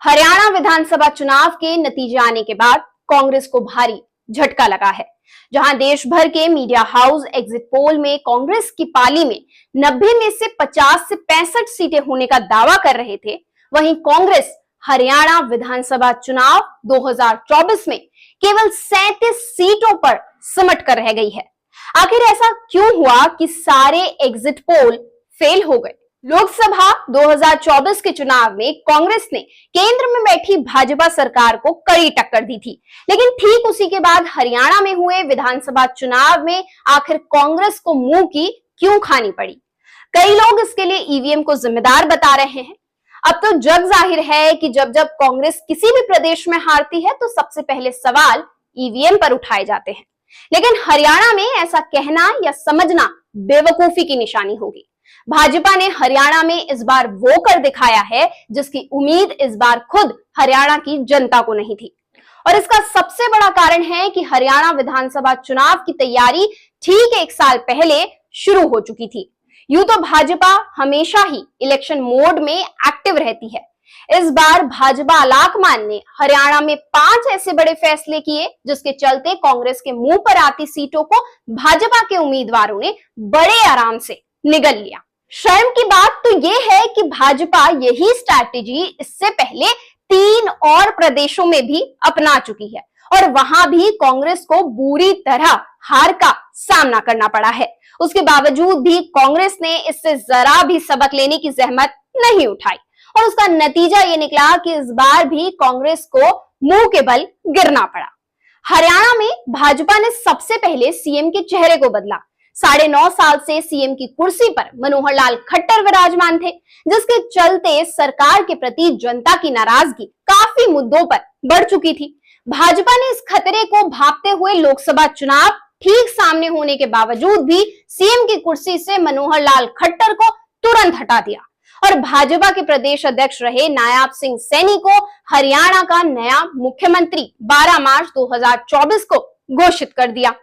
हरियाणा विधानसभा चुनाव के नतीजे आने के बाद कांग्रेस को भारी झटका लगा है। जहां देश भर के मीडिया हाउस एग्जिट पोल में कांग्रेस की पाली में 90 में से 50 से 65 सीटें होने का दावा कर रहे थे, वहीं कांग्रेस हरियाणा विधानसभा चुनाव 2024 में केवल 37 सीटों पर सिमट कर रह गई है। आखिर ऐसा क्यों हुआ कि सारे एग्जिट पोल फेल हो गए? लोकसभा 2024 के चुनाव में कांग्रेस ने केंद्र में बैठी भाजपा सरकार को कड़ी टक्कर दी थी, लेकिन ठीक उसी के बाद हरियाणा में हुए विधानसभा चुनाव में आखिर कांग्रेस को मुंह की क्यों खानी पड़ी? कई लोग इसके लिए ईवीएम को जिम्मेदार बता रहे हैं। अब तो जग जाहिर है कि जब जब कांग्रेस किसी भी प्रदेश में हारती है तो सबसे पहले सवाल ईवीएम पर उठाए जाते हैं, लेकिन हरियाणा में ऐसा कहना या समझना बेवकूफी की निशानी होगी। भाजपा ने हरियाणा में इस बार वो कर दिखाया है जिसकी उम्मीद इस बार खुद हरियाणा की जनता को नहीं थी, और इसका सबसे बड़ा कारण है कि हरियाणा विधानसभा चुनाव की तैयारी ठीक 1 साल पहले शुरू हो चुकी थी। यूं तो भाजपा हमेशा ही इलेक्शन मोड में एक्टिव रहती है। इस बार भाजपा आलाकमान ने हरियाणा में 5 ऐसे बड़े फैसले किए जिसके चलते कांग्रेस के मुंह पर आती सीटों को भाजपा के उम्मीदवारों ने बड़े आराम से निगल लिया। शर्म की बात तो यह है कि भाजपा यही स्ट्रैटेजी इससे पहले 3 और प्रदेशों में भी अपना चुकी है, और वहां भी कांग्रेस को बुरी तरह हार का सामना करना पड़ा है। उसके बावजूद भी कांग्रेस ने इससे जरा भी सबक लेने की जहमत नहीं उठाई, और उसका नतीजा ये निकला कि इस बार भी कांग्रेस को मुंह के बल गिरना पड़ा। हरियाणा में भाजपा ने सबसे पहले सीएम के चेहरे को बदला। 9.5 साल से सीएम की कुर्सी पर मनोहर लाल खट्टर विराजमान थे, जिसके चलते सरकार के प्रति जनता की नाराजगी काफी मुद्दों पर बढ़ चुकी थी। भाजपा ने इस खतरे को भांपते हुए लोकसभा चुनाव ठीक सामने होने के बावजूद भी सीएम की कुर्सी से मनोहर लाल खट्टर को तुरंत हटा दिया और भाजपा के प्रदेश अध्यक्ष रहे नायाब सिंह सैनी को हरियाणा का नया मुख्यमंत्री 12 मार्च 2024 को घोषित कर दिया।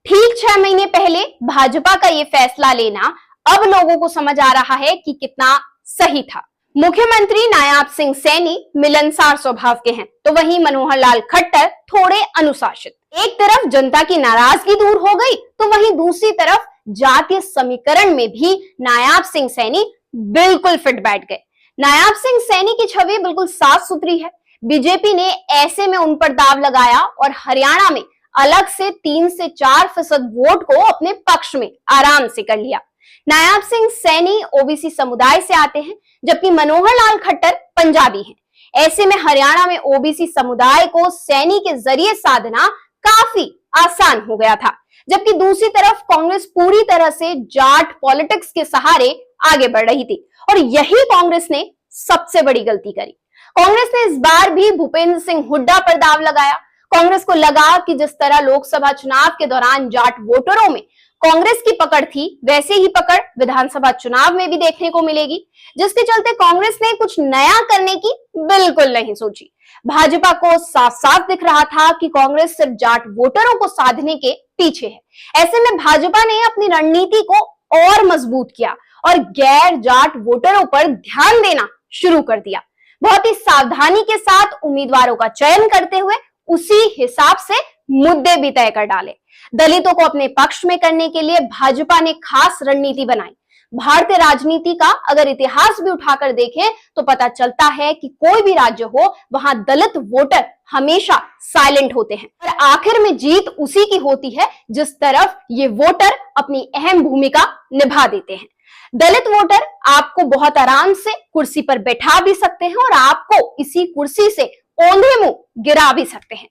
ठीक 6 महीने पहले भाजपा का ये फैसला लेना अब लोगों को समझ आ रहा है कि कितना सही था। मुख्यमंत्री नायाब सिंह सैनी मिलनसार स्वभाव के हैं, तो वहीं मनोहर लाल खट्टर थोड़े अनुशासित। एक तरफ जनता की नाराजगी दूर हो गई, तो वहीं दूसरी तरफ जातीय समीकरण में भी नायाब सिंह सैनी बिल्कुल फिट बैठ गए। नायाब सिंह सैनी की छवि बिल्कुल साफ सुथरी है। बीजेपी ने ऐसे में उन पर दाव लगाया और हरियाणा में अलग से 3 से 4% वोट को अपने पक्ष में आराम से कर लिया। नायाब सिंह सैनी ओबीसी समुदाय से आते हैं, जबकि मनोहर लाल खट्टर पंजाबी हैं। ऐसे में हरियाणा में ओबीसी समुदाय को सैनी के जरिए साधना काफी आसान हो गया था, जबकि दूसरी तरफ कांग्रेस पूरी तरह से जाट पॉलिटिक्स के सहारे आगे बढ़ रही थी, और यही कांग्रेस ने सबसे बड़ी गलती करी। कांग्रेस ने इस बार भी भूपेंद्र सिंह हुड्डा पर दाव लगाया। कांग्रेस को लगा कि जिस तरह लोकसभा चुनाव के दौरान जाट वोटरों में कांग्रेस की पकड़ थी, वैसे ही पकड़ विधानसभा चुनाव में भी देखने को मिलेगी, जिसके चलते कांग्रेस ने कुछ नया करने की बिल्कुल नहीं सोची। भाजपा को साफ साफ दिख रहा था कि कांग्रेस सिर्फ जाट वोटरों को साधने के पीछे है। ऐसे में भाजपा ने अपनी रणनीति को और मजबूत किया और गैर जाट वोटरों पर ध्यान देना शुरू कर दिया। बहुत ही सावधानी के साथ उम्मीदवारों का चयन करते हुए उसी हिसाब से मुद्दे भी तय कर डाले। दलितों को अपने पक्ष में करने के लिए भाजपा ने खास रणनीति बनाई। भारतीय राजनीति का अगर इतिहास भी उठाकर देखें तो पता चलता है कि कोई भी राज्य हो, वहां दलित वोटर हमेशा साइलेंट होते हैं, और आखिर में जीत उसी की होती है जिस तरफ ये वोटर अपनी अहम भूमिका निभा देते हैं। दलित वोटर आपको बहुत आराम से कुर्सी पर बैठा भी सकते हैं और आपको इसी कुर्सी से औंधे मुंह गिरा भी सकते हैं।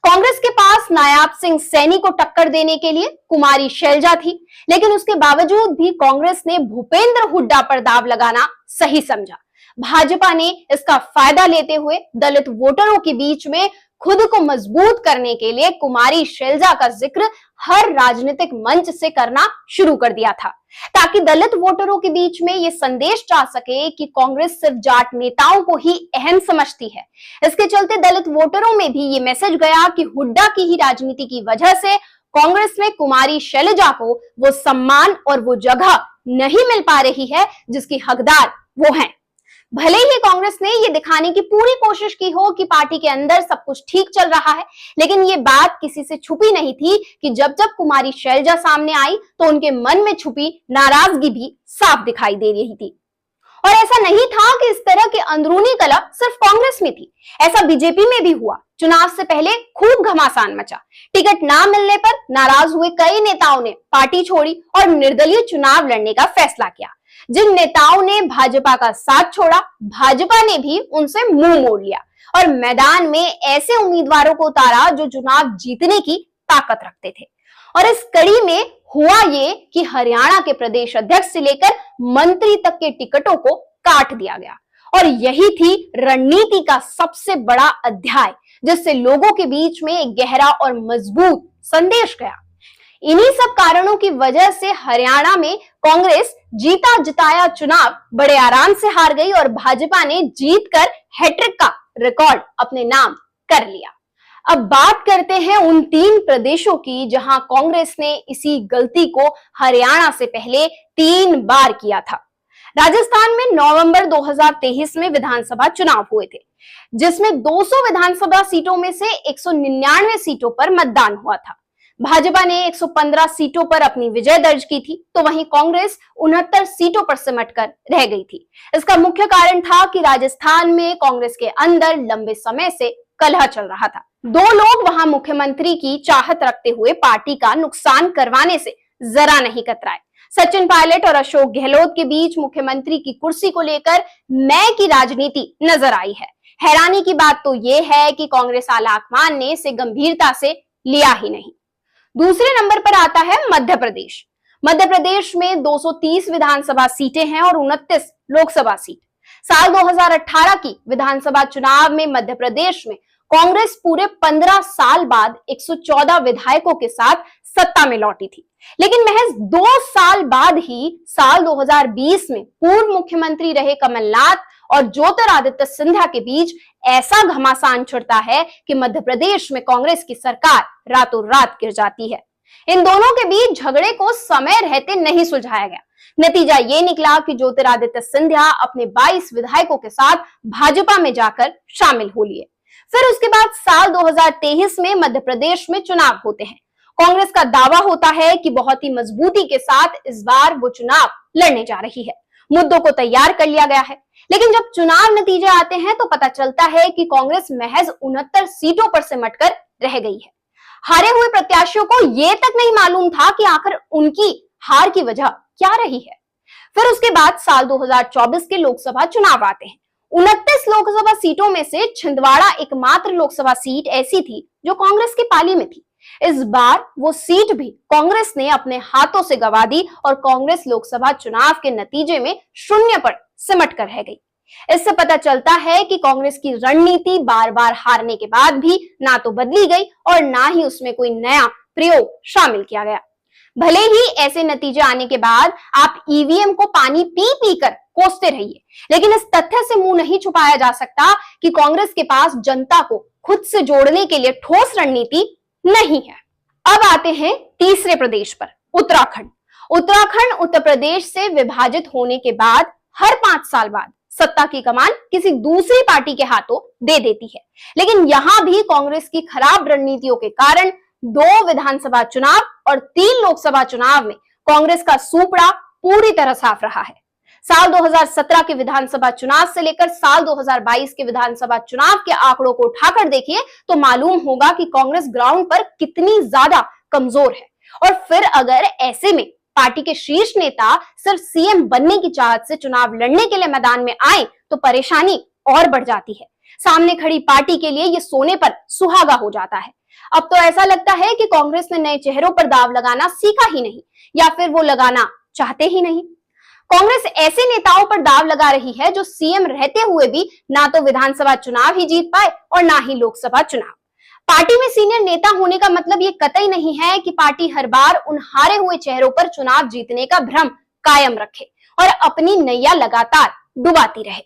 कांग्रेस के पास नायाब सिंह सैनी को टक्कर देने के लिए कुमारी शैलजा थी, लेकिन उसके बावजूद भी कांग्रेस ने भूपेंद्र हुड्डा पर दाव लगाना सही समझा। भाजपा ने इसका फायदा लेते हुए दलित वोटरों के बीच में खुद को मजबूत करने के लिए कुमारी शैलजा का जिक्र हर राजनीतिक मंच से करना शुरू कर दिया था, ताकि दलित वोटरों के बीच में ये संदेश जा सके कि कांग्रेस सिर्फ जाट नेताओं को ही अहम समझती है। इसके चलते दलित वोटरों में भी ये मैसेज गया कि हुड्डा की ही राजनीति की वजह से कांग्रेस में कुमारी शैलजा को वो सम्मान और वो जगह नहीं मिल पा रही है जिसकी हकदार वो हैं। भले ही कांग्रेस ने ये दिखाने की पूरी कोशिश की हो कि पार्टी के अंदर सब कुछ ठीक चल रहा है, लेकिन ये बात किसी से छुपी नहीं थी कि जब जब कुमारी शैलजा सामने आई तो उनके मन में छुपी नाराजगी भी साफ दिखाई दे रही थी। और ऐसा नहीं था कि इस तरह की अंदरूनी कलह सिर्फ कांग्रेस में थी, ऐसा बीजेपी में भी हुआ। चुनाव से पहले खूब घमासान मचा। टिकट ना मिलने पर नाराज हुए कई नेताओं ने पार्टी छोड़ी और निर्दलीय चुनाव लड़ने का फैसला किया। जिन नेताओं ने भाजपा का साथ छोड़ा, भाजपा ने भी उनसे मुंह मोड़ लिया और मैदान में ऐसे उम्मीदवारों को उतारा जो चुनाव जीतने की ताकत रखते थे। और इस कड़ी में हुआ ये कि हरियाणा के प्रदेश अध्यक्ष से लेकर मंत्री तक के टिकटों को काट दिया गया। और यही थी रणनीति का सबसे बड़ा अध्याय, जिससे लोगों के बीच में एक गहरा और मजबूत संदेश गया। इन्हीं सब कारणों की वजह से हरियाणा में कांग्रेस जीता जिताया चुनाव बड़े आराम से हार गई और भाजपा ने जीतकर हैट्रिक का रिकॉर्ड अपने नाम कर लिया। अब बात करते हैं उन 3 प्रदेशों की जहां कांग्रेस ने इसी गलती को हरियाणा से पहले 3 बार किया था। राजस्थान में नवंबर 2023 में विधानसभा चुनाव हुए थे, जिसमें 200 विधानसभा सीटों में से 199 सीटों पर मतदान हुआ था। भाजपा ने 115 सीटों पर अपनी विजय दर्ज की थी, तो वहीं कांग्रेस 69 सीटों पर सिमटकर रह गई थी। इसका मुख्य कारण था कि राजस्थान में कांग्रेस के अंदर लंबे समय से कलह चल रहा था। 2 लोग वहां मुख्यमंत्री की चाहत रखते हुए पार्टी का नुकसान करवाने से जरा नहीं कतराए। सचिन पायलट और अशोक गहलोत के बीच मुख्यमंत्री की कुर्सी को लेकर मैं की राजनीति नजर आई है। हैरानी की बात तो यह है कि कांग्रेस आलाकमान ने इसे गंभीरता से लिया ही नहीं। दूसरे नंबर पर आता है मध्य प्रदेश। मध्य प्रदेश में 230 विधानसभा सीटें हैं और 29 लोकसभा सीट। साल 2018 की विधानसभा चुनाव में मध्य प्रदेश में कांग्रेस पूरे 15 साल बाद 114 विधायकों के साथ सत्ता में लौटी थी, लेकिन महज 2 साल बाद ही साल 2020 में पूर्व मुख्यमंत्री रहे कमलनाथ और ज्योतिरादित्य सिंधिया के बीच ऐसा घमासान छिड़ता है कि मध्य प्रदेश में कांग्रेस की सरकार रातों रात गिर जाती है। इन दोनों के बीच झगड़े को समय रहते नहीं सुलझाया गया। नतीजा ये निकला कि ज्योतिरादित्य सिंधिया अपने 22 विधायकों के साथ भाजपा में जाकर शामिल हो लिए। फिर उसके बाद साल 2023 में मध्य प्रदेश में चुनाव होते हैं। कांग्रेस का दावा होता है कि बहुत ही मजबूती के साथ इस बार वो चुनाव लड़ने जा रही है। मुद्दों को तैयार कर लिया गया है, लेकिन जब चुनाव नतीजे आते हैं तो पता चलता है कि कांग्रेस महज 69 सीटों पर सिमटकर रह गई है। हारे हुए प्रत्याशियों को यह तक नहीं मालूम था कि आखिर उनकी हार की वजह क्या रही है। फिर उसके बाद साल 2024 के लोकसभा चुनाव आते हैं। 29 लोकसभा सीटों में से छिंदवाड़ा एकमात्र लोकसभा सीट ऐसी थी जो कांग्रेस की पाली में थी। इस बार वो सीट भी कांग्रेस ने अपने हाथों से गंवा दी और कांग्रेस लोकसभा चुनाव के नतीजे में 0 पर सिमट कर रह गई। इससे पता चलता है कि कांग्रेस की रणनीति बार बार हारने के बाद भी ना तो बदली गई और ना ही उसमें कोई नया प्रयोग शामिल किया गया। भले ही ऐसे नतीजे आने के बाद आप ईवीएम को पानी पी पी कर कोसते रहिए, लेकिन इस तथ्य से मुंह नहीं छुपाया जा सकता कि कांग्रेस के पास जनता को खुद से जोड़ने के लिए ठोस रणनीति नहीं है। अब आते हैं तीसरे प्रदेश पर, उत्तराखंड। उत्तराखंड उत्तर प्रदेश से विभाजित होने के बाद हर 5 साल बाद सत्ता की कमान किसी दूसरी पार्टी के हाथों दे देती है, लेकिन यहां भी कांग्रेस की खराब रणनीतियों के कारण 2 विधानसभा चुनाव और 3 लोकसभा चुनाव में कांग्रेस का सूपड़ा पूरी तरह साफ रहा है। साल 2017 के विधानसभा चुनाव से लेकर साल 2022 के विधानसभा चुनाव के आंकड़ों को उठाकर देखिए तो मालूम होगा कि कांग्रेस ग्राउंड पर कितनी ज्यादा कमजोर है। और फिर अगर ऐसे में पार्टी के शीर्ष नेता सिर्फ सीएम बनने की चाहत से चुनाव लड़ने के लिए मैदान में आए तो परेशानी और बढ़ जाती है। सामने खड़ी पार्टी के लिए ये सोने पर सुहागा हो जाता है। अब तो ऐसा लगता है कि कांग्रेस ने नए चेहरों पर दाव लगाना सीखा ही नहीं, या फिर वो लगाना चाहते ही नहीं। कांग्रेस ऐसे नेताओं पर दाव लगा रही है जो सीएम रहते हुए भी ना तो विधानसभा चुनाव ही जीत पाए और ना ही लोकसभा चुनाव। पार्टी में सीनियर नेता होने का मतलब ये कतई नहीं है कि पार्टी हर बार उन हारे हुए चेहरों पर चुनाव जीतने का भ्रम कायम रखे और अपनी नैया लगातार डुबाती रहे।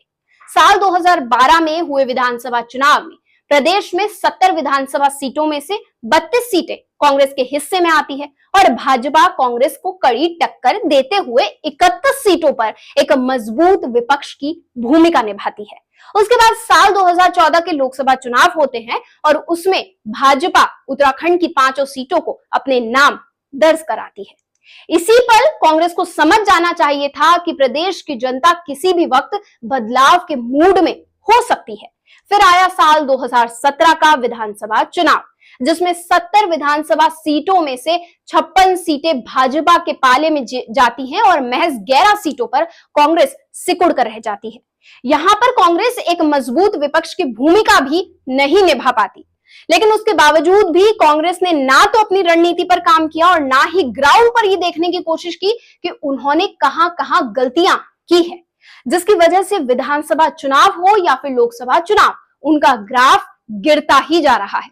साल 2012 में हुए विधानसभा चुनाव में प्रदेश में 70 विधानसभा सीटों में से 32 सीटें कांग्रेस के हिस्से में आती है और भाजपा कांग्रेस को कड़ी टक्कर देते हुए 31 सीटों पर एक मजबूत विपक्ष की भूमिका निभाती है। उसके बाद साल 2014 के लोकसभा चुनाव होते हैं और उसमें भाजपा उत्तराखंड की 5 सीटों को अपने नाम दर्ज कराती है। इसी पल कांग्रेस को समझ जाना चाहिए था कि प्रदेश की जनता किसी भी वक्त बदलाव के मूड में हो सकती है। फिर आया साल 2017 का विधानसभा चुनाव, जिसमें 70 विधानसभा सीटों में से 56 सीटें भाजपा के पाले में जाती हैं और महज 11 सीटों पर कांग्रेस सिकुड़ कर रह जाती है। यहां पर कांग्रेस एक मजबूत विपक्ष की भूमिका भी नहीं निभा पाती, लेकिन उसके बावजूद भी कांग्रेस ने ना तो अपनी रणनीति पर काम किया और ना ही ग्राउंड पर ये देखने की कोशिश की कि उन्होंने कहां-कहां गलतियां की है, जिसकी वजह से विधानसभा चुनाव हो या फिर लोकसभा चुनाव, उनका ग्राफ गिरता ही जा रहा है।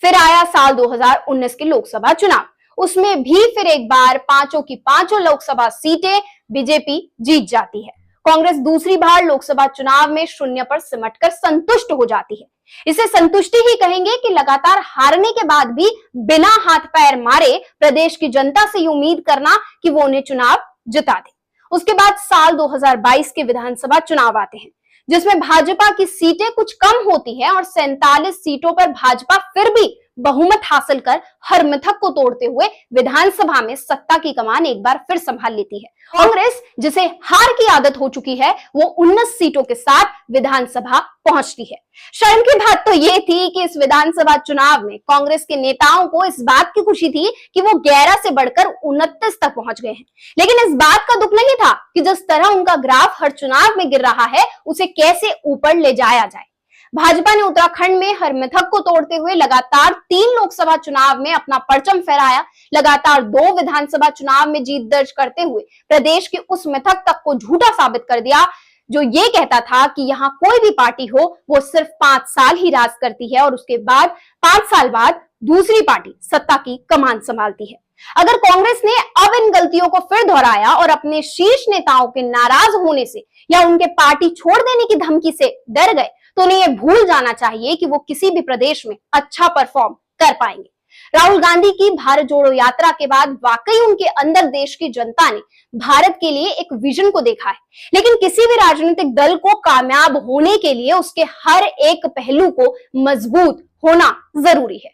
फिर आया साल 2019 के लोकसभा चुनाव, उसमें भी फिर एक बार 5 की 5 लोकसभा सीटें बीजेपी जीत जाती है। कांग्रेस दूसरी बार लोकसभा चुनाव में शून्य पर सिमटकर संतुष्ट हो जाती है। इसे संतुष्टि ही कहेंगे कि लगातार हारने के बाद भी बिना हाथ पैर मारे प्रदेश की जनता से उम्मीद करना कि वो उन्हें चुनाव जिता दे। उसके बाद साल 2022 के विधानसभा चुनाव आते हैं, जिसमें भाजपा की सीटें कुछ कम होती है और 47 सीटों पर भाजपा फिर भी बहुमत हासिल कर हर मिथक को तोड़ते हुए विधानसभा में सत्ता की कमान एक बार फिर संभाल लेती है। कांग्रेस, जिसे हार की आदत हो चुकी है, वो 19 सीटों के साथ विधानसभा पहुंचती है। शर्म की बात तो ये थी कि इस विधानसभा चुनाव में कांग्रेस के नेताओं को इस बात की खुशी थी कि वो 11 से बढ़कर 29 तक पहुंच गए हैं, लेकिन इस बात का दुख नहीं था कि जिस तरह उनका ग्राफ हर चुनाव में गिर रहा है, उसे कैसे ऊपर ले जाया जाए। भाजपा ने उत्तराखंड में हर मिथक को तोड़ते हुए लगातार 3 लोकसभा चुनाव में अपना परचम फहराया, लगातार 2 विधानसभा चुनाव में जीत दर्ज करते हुए प्रदेश के उस मिथक तक को झूठा साबित कर दिया जो ये कहता था कि यहाँ कोई भी पार्टी हो वो सिर्फ 5 साल ही राज करती है और उसके बाद 5 साल बाद दूसरी पार्टी सत्ता की कमान संभालती है। अगर कांग्रेस ने अब इन गलतियों को फिर दोहराया और अपने शीर्ष नेताओं के नाराज होने से या उनके पार्टी छोड़ देने की धमकी से डर गए, तो उन्हें यह भूल जाना चाहिए कि वो किसी भी प्रदेश में अच्छा परफॉर्म कर पाएंगे। राहुल गांधी की भारत जोड़ो यात्रा के बाद वाकई उनके अंदर देश की जनता ने भारत के लिए एक विजन को देखा है, लेकिन किसी भी राजनीतिक दल को कामयाब होने के लिए उसके हर एक पहलू को मजबूत होना जरूरी है।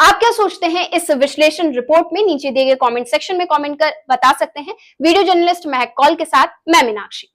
आप क्या सोचते हैं इस विश्लेषण रिपोर्ट में? नीचे दिए गए कमेंट सेक्शन में कमेंट कर बता सकते हैं। वीडियो जर्नलिस्ट महक कौल के साथ मैं मीनाक्षी।